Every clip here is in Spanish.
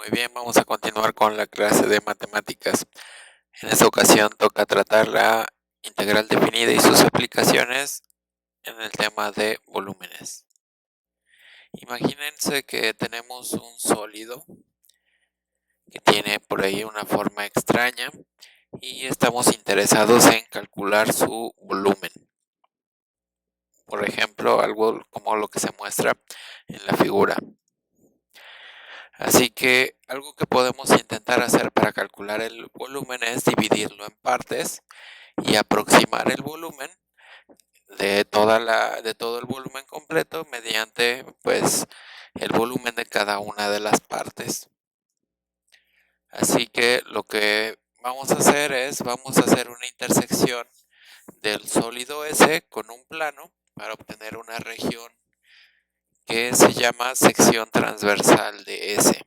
Muy bien, vamos a continuar con la clase de matemáticas. En esta ocasión toca tratar la integral definida y sus aplicaciones en el tema de volúmenes. Imagínense que tenemos un sólido que tiene por ahí una forma extraña y estamos interesados en calcular su volumen. Por ejemplo, algo como lo que se muestra en la figura. Así que algo que podemos intentar hacer para calcular el volumen es dividirlo en partes y aproximar el volumen de todo el volumen completo mediante pues el volumen de cada una de las partes. Así que lo que vamos a hacer es vamos a hacer una intersección del sólido S con un plano para obtener una región que se llama sección transversal de S.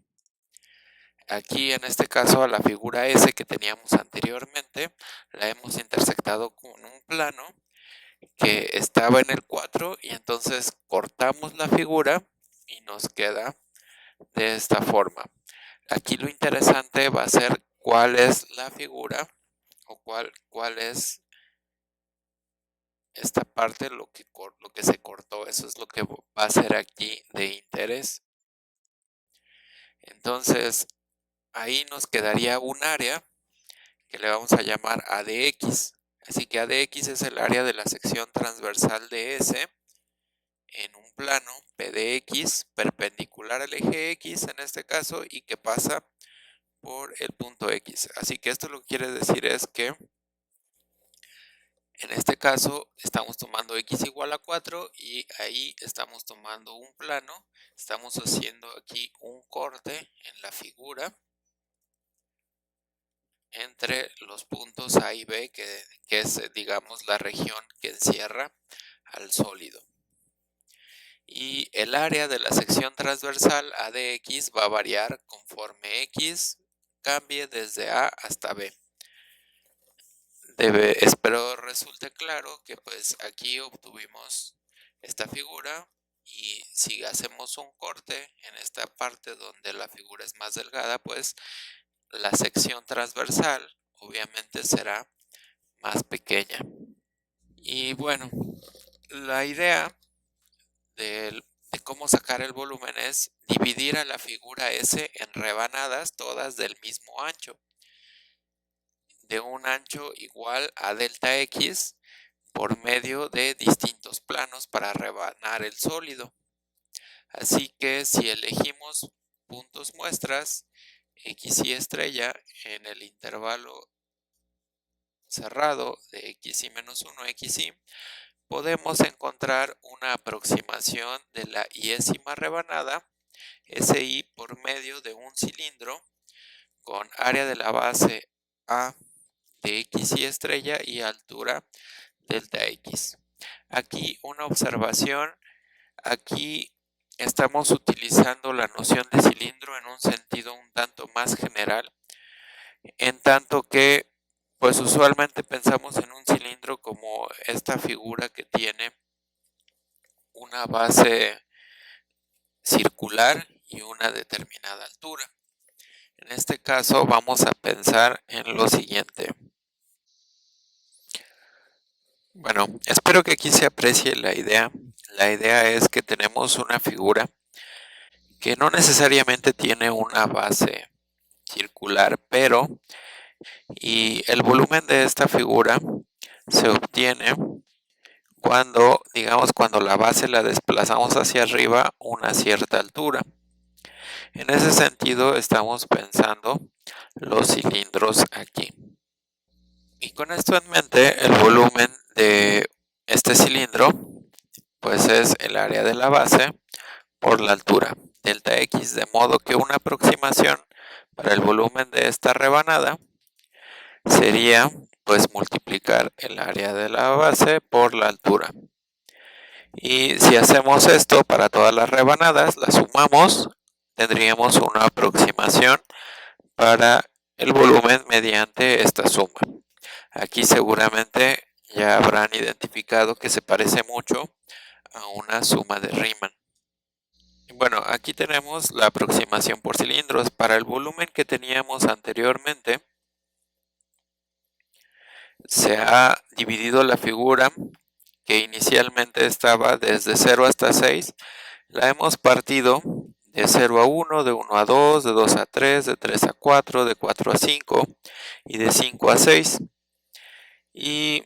Aquí en este caso a la figura S que teníamos anteriormente la hemos intersectado con un plano que estaba en el 4 y entonces cortamos la figura y nos queda de esta forma. Aquí lo interesante va a ser cuál es la figura o cuál es esta parte, lo que se cortó. Eso es lo que va a ser aquí de interés. Entonces ahí nos quedaría un área que le vamos a llamar ADX. Así que ADX es el área de la sección transversal de S en un plano PDX perpendicular al eje X en este caso y que pasa por el punto X. Así que esto lo que quiere decir es que en este caso estamos tomando X igual a 4 y ahí estamos tomando un plano. Estamos haciendo aquí un corte en la figura entre los puntos A y B, que es, digamos, la región que encierra al sólido. Y el área de la sección transversal ADX va a variar conforme X cambie desde A hasta B. Espero resulte claro que pues aquí obtuvimos esta figura y si hacemos un corte en esta parte donde la figura es más delgada, pues la sección transversal obviamente será más pequeña. Y bueno, la idea de cómo sacar el volumen es dividir a la figura S en rebanadas todas del mismo ancho, de un ancho igual a delta X por medio de distintos planos para rebanar el sólido. Así que si elegimos puntos muestras X y estrella en el intervalo cerrado de xy menos 1 xy, podemos encontrar una aproximación de la iésima rebanada SI por medio de un cilindro con área de la base A de xy estrella y altura delta X. Aquí una observación, aquí estamos utilizando la noción de cilindro en un sentido un tanto más general, en tanto que pues usualmente pensamos en un cilindro como esta figura que tiene una base circular y una determinada altura. En este caso vamos a pensar en lo siguiente. Bueno, espero que aquí se aprecie la idea. La idea es que tenemos una figura que no necesariamente tiene una base circular, y el volumen de esta figura se obtiene cuando, digamos, cuando la base la desplazamos hacia arriba una cierta altura. En ese sentido estamos pensando los cilindros aquí. Y con esto en mente, el volumen de este cilindro pues es el área de la base por la altura, delta X, de modo que una aproximación para el volumen de esta rebanada sería pues multiplicar el área de la base por la altura. Y si hacemos esto para todas las rebanadas, las sumamos, tendríamos una aproximación para el volumen mediante esta suma. Aquí seguramente ya habrán identificado que se parece mucho a una suma de Riemann. Bueno, aquí tenemos la aproximación por cilindros. Para el volumen que teníamos anteriormente, se ha dividido la figura que inicialmente estaba desde 0 hasta 6. La hemos partido de 0 a 1, de 1 a 2, de 2 a 3, de 3 a 4, de 4 a 5 y de 5 a 6. Y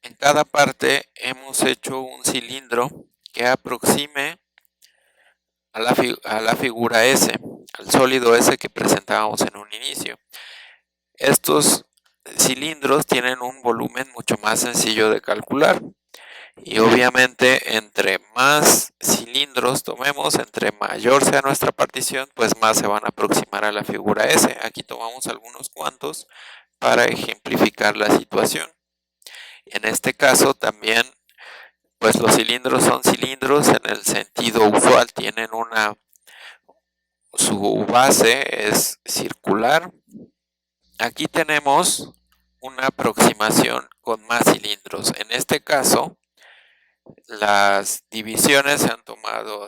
en cada parte hemos hecho un cilindro que aproxime a la figura S, al sólido S que presentábamos en un inicio. Estos cilindros tienen un volumen mucho más sencillo de calcular. Y obviamente entre más cilindros tomemos, entre mayor sea nuestra partición, pues más se van a aproximar a la figura S. Aquí tomamos algunos cuantos para ejemplificar la situación. En este caso también, pues los cilindros son cilindros en el sentido usual, tienen su base es circular. Aquí tenemos una aproximación con más cilindros. En este caso, las divisiones se han tomado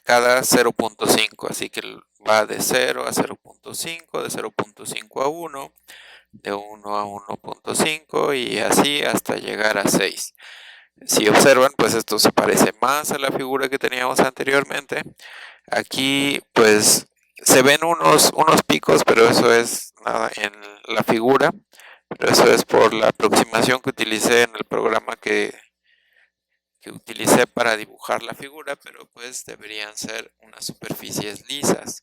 cada 0.5, así que va de 0 a 0.5, de 0.5 a 1, de 1 a 1.5 y así hasta llegar a 6. Si observan, pues esto se parece más a la figura que teníamos anteriormente. Aquí pues se ven unos picos, pero eso es nada en la figura, pero eso es por la aproximación que utilicé en el programa que utilicé para dibujar la figura, pero pues deberían ser unas superficies lisas.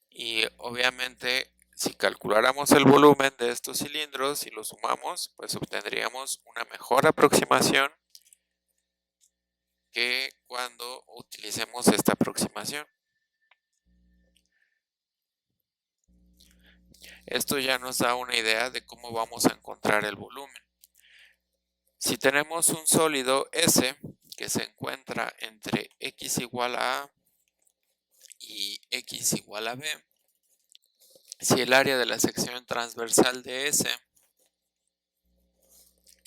Y obviamente si calculáramos el volumen de estos cilindros y lo sumamos, pues obtendríamos una mejor aproximación que cuando utilicemos esta aproximación. Esto ya nos da una idea de cómo vamos a encontrar el volumen. Si tenemos un sólido S que se encuentra entre x igual a A y x igual a B, si el área de la sección transversal de S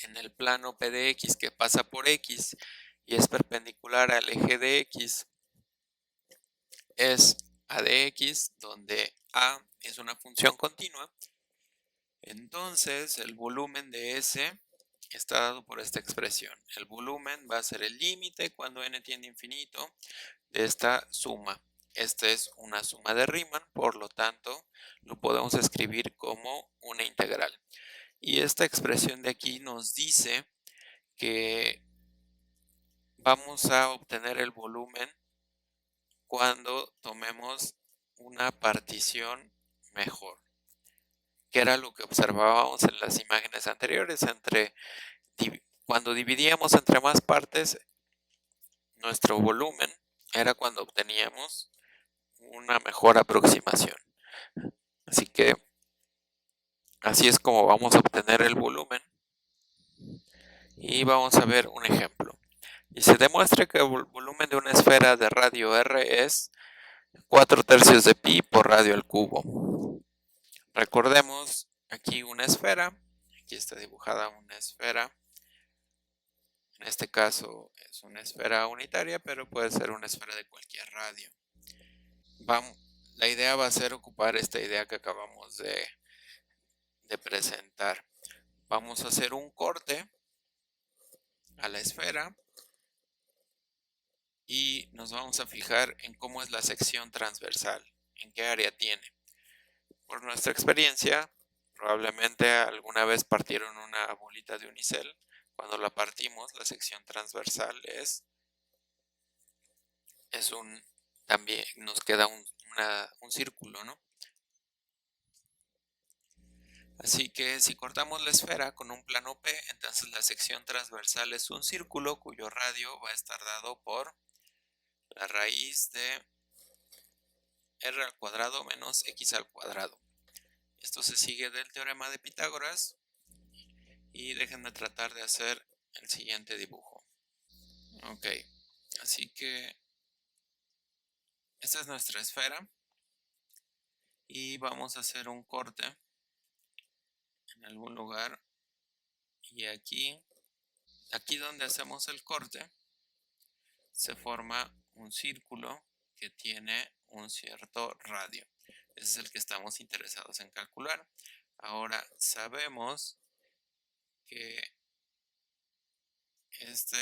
en el plano P de X que pasa por X y es perpendicular al eje de X es A de X, donde A es una función continua, entonces el volumen de S está dado por esta expresión. El volumen va a ser el límite cuando n tiende a infinito de esta suma. Esta es una suma de Riemann, por lo tanto lo podemos escribir como una integral. Y esta expresión de aquí nos dice que vamos a obtener el volumen cuando tomemos una partición mejor, que era lo que observábamos en las imágenes anteriores. Cuando dividíamos entre más partes, nuestro volumen era cuando obteníamos una mejor aproximación. Así que así es como vamos a obtener el volumen. Y vamos a ver un ejemplo. Y se demuestra que el volumen de una esfera de radio R es 4/3 de pi por radio al cubo. Recordemos aquí una esfera. Aquí está dibujada una esfera. En este caso es una esfera unitaria, pero puede ser una esfera de cualquier radio. La idea va a ser ocupar esta idea que acabamos de presentar. Vamos a hacer un corte a la esfera y nos vamos a fijar en cómo es la sección transversal, en qué área tiene. Por nuestra experiencia, probablemente alguna vez partieron una bolita de unicel. Cuando la partimos, la sección transversal también nos queda un círculo, ¿no? Así que si cortamos la esfera con un plano P, entonces la sección transversal es un círculo cuyo radio va a estar dado por la raíz de r al cuadrado menos x al cuadrado. Esto se sigue del teorema de Pitágoras y déjenme tratar de hacer el siguiente dibujo. Ok, así que esta es nuestra esfera y vamos a hacer un corte en algún lugar y aquí donde hacemos el corte se forma un círculo que tiene un cierto radio. Ese es el que estamos interesados en calcular. Ahora sabemos que esto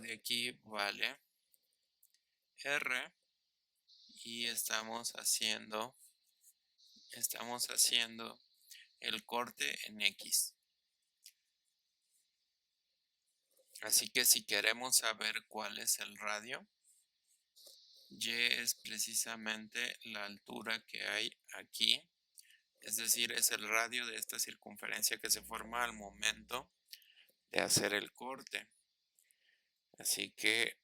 de aquí vale R y estamos haciendo el corte en X. Así que si queremos saber cuál es el radio, Y es precisamente la altura que hay aquí, es decir, es el radio de esta circunferencia que se forma al momento de hacer el corte. Así que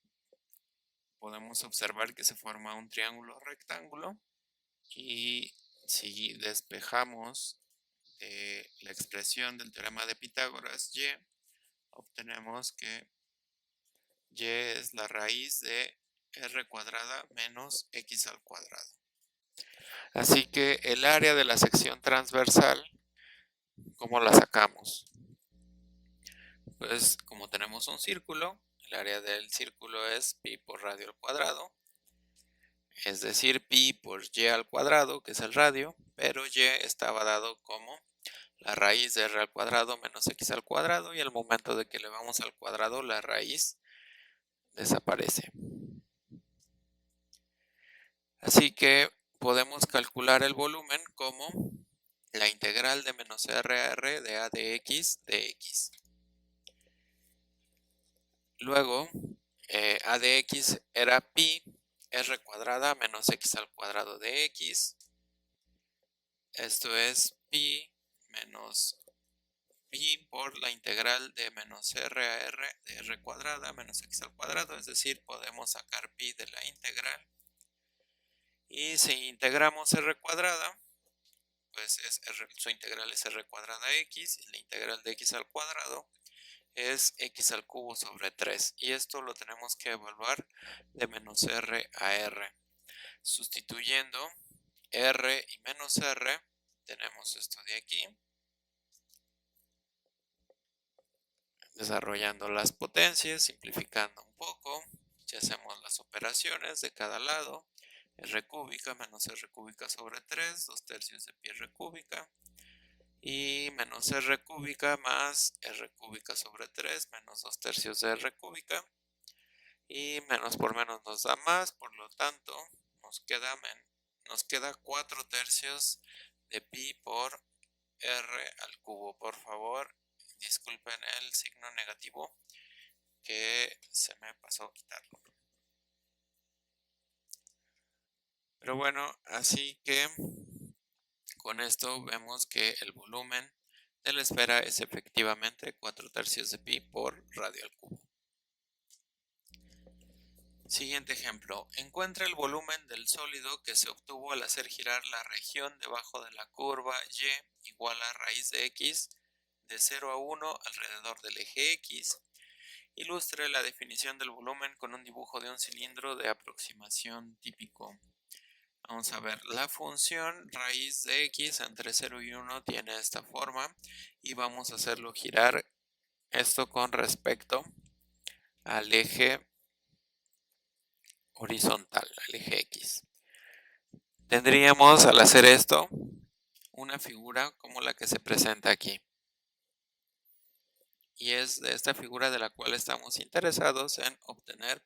podemos observar que se forma un triángulo rectángulo y si despejamos la expresión del teorema de Pitágoras Y, obtenemos que Y es la raíz de R cuadrada menos X al cuadrado. Así que el área de la sección transversal, ¿cómo la sacamos? Pues como tenemos un círculo, el área del círculo es pi por radio al cuadrado, es decir, pi por y al cuadrado, que es el radio, pero y estaba dado como la raíz de r al cuadrado menos x al cuadrado, y al momento de que le vamos al cuadrado, la raíz desaparece. Así que podemos calcular el volumen como la integral de menos r a r de a de x. Luego, a de x era pi r cuadrada menos x al cuadrado de x. Esto es pi menos pi por la integral de menos r a r de r cuadrada menos x al cuadrado. Es decir, podemos sacar pi de la integral. Y si integramos r cuadrada, pues su integral es r cuadrada x, y la integral de x al cuadrado es x al cubo sobre 3. Y esto lo tenemos que evaluar de menos r a r. Sustituyendo r y menos r, tenemos esto de aquí. Desarrollando las potencias, simplificando un poco, si hacemos las operaciones de cada lado, r cúbica menos r cúbica sobre 3, 2/3 de pi r cúbica, y menos r cúbica más r cúbica sobre 3 menos 2/3 de r cúbica, y menos por menos nos da más, por lo tanto nos queda 4/3 de pi por r al cubo. Por favor, disculpen el signo negativo que se me pasó quitarlo. Pero bueno, así que con esto vemos que el volumen de la esfera es efectivamente 4/3 de pi por radio al cubo. Siguiente ejemplo. Encuentra el volumen del sólido que se obtuvo al hacer girar la región debajo de la curva y igual a raíz de x de 0 a 1 alrededor del eje x. Ilustre la definición del volumen con un dibujo de un cilindro de aproximación típico. Vamos a ver, la función raíz de x entre 0 y 1 tiene esta forma y vamos a hacerlo girar esto con respecto al eje horizontal, al eje x. Tendríamos al hacer esto una figura como la que se presenta aquí. Y es de esta figura de la cual estamos interesados en obtener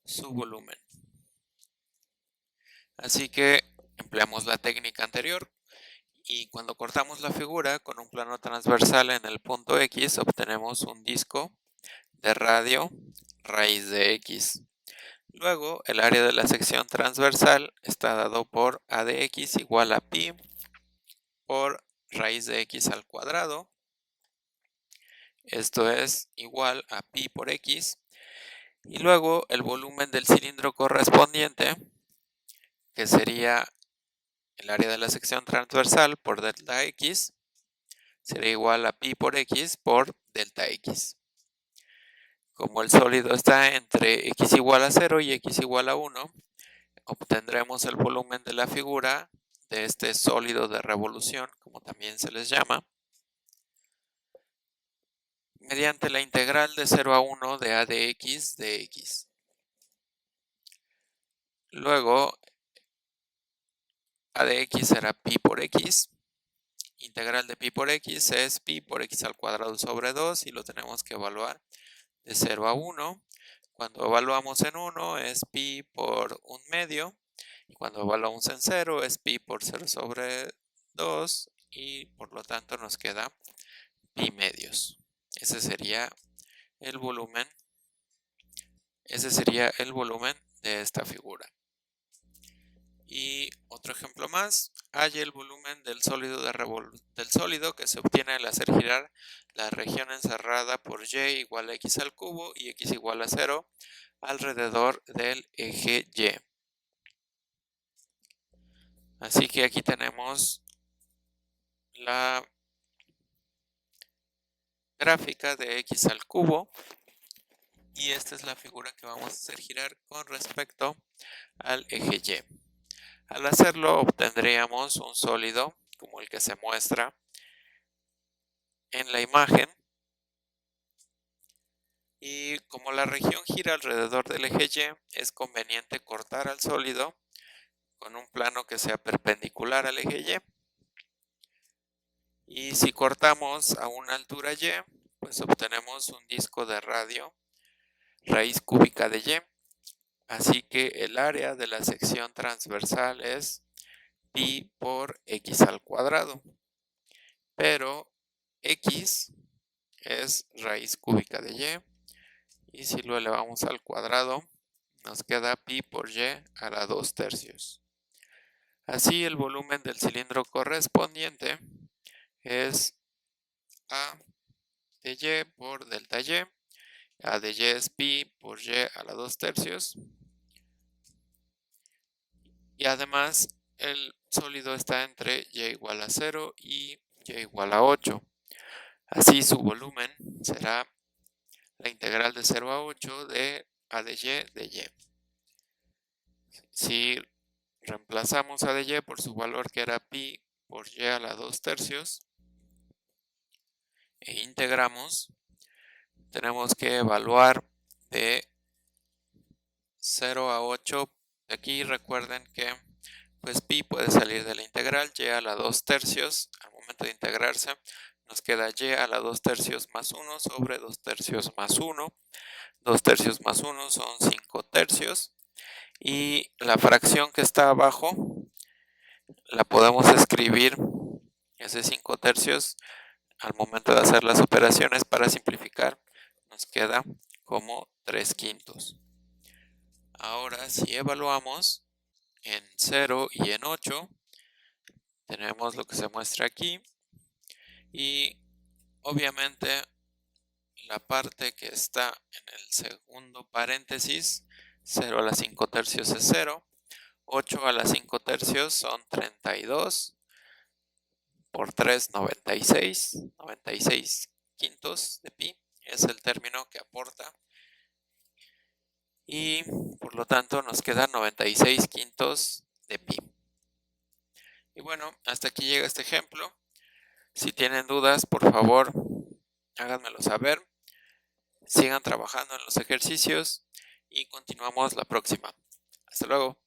su volumen. Así que empleamos la técnica anterior y cuando cortamos la figura con un plano transversal en el punto X obtenemos un disco de radio raíz de X. Luego el área de la sección transversal está dado por a de X igual a pi por raíz de X al cuadrado. Esto es igual a pi por X. Y luego el volumen del cilindro correspondiente, que sería el área de la sección transversal por delta X, será igual a pi por X por delta X. Como el sólido está entre X igual a 0 y X igual a 1, obtendremos el volumen de la figura de este sólido de revolución, como también se les llama, mediante la integral de 0 a 1 de a de x de x. Luego, a de x será pi por x. Integral de pi por x es pi por x al cuadrado sobre 2 y lo tenemos que evaluar de 0 a 1. Cuando evaluamos en 1 es pi por 1 medio. Y cuando evaluamos en 0 es pi por 0 sobre 2 y por lo tanto nos queda pi medios. Ese sería el volumen. Ese sería el volumen de esta figura. Y otro ejemplo más, halla el volumen del sólido que se obtiene al hacer girar la región encerrada por y igual a x al cubo y x igual a 0 alrededor del eje y. Así que aquí tenemos la gráfica de x al cubo y esta es la figura que vamos a hacer girar con respecto al eje y. Al hacerlo obtendríamos un sólido como el que se muestra en la imagen y como la región gira alrededor del eje y, es conveniente cortar al sólido con un plano que sea perpendicular al eje y si cortamos a una altura y, pues obtenemos un disco de radio raíz cúbica de y, así que el área de la sección transversal es pi por x al cuadrado, pero x es raíz cúbica de y si lo elevamos al cuadrado nos queda pi por y a la 2/3. Así el volumen del cilindro correspondiente es a de y por delta y. A de y es pi por y a la 2/3. Y además el sólido está entre y igual a 0 y y igual a 8. Así su volumen será la integral de 0 a 8 de a de y. Si reemplazamos a de y por su valor que era pi por y a la 2/3 e integramos, tenemos que evaluar de 0 a 8. Aquí recuerden que pues pi puede salir de la integral, y a la 2/3 al momento de integrarse nos queda y a la 2/3 más 1 sobre 2/3 más 1. 2/3 más 1 son 5/3 y la fracción que está abajo la podemos escribir ese 5/3 al momento de hacer las operaciones. Para simplificar nos queda como 3/5. Ahora si evaluamos en 0 y en 8 tenemos lo que se muestra aquí y obviamente la parte que está en el segundo paréntesis, 0 a la 5/3 es 0, 8 a la 5/3 son 32, por 3 96, 96 quintos de pi es el término que aporta y por lo tanto nos quedan 96 quintos de pi. Y bueno, hasta aquí llega este ejemplo. Si tienen dudas, por favor, háganmelo saber. Sigan trabajando en los ejercicios y continuamos la próxima. Hasta luego.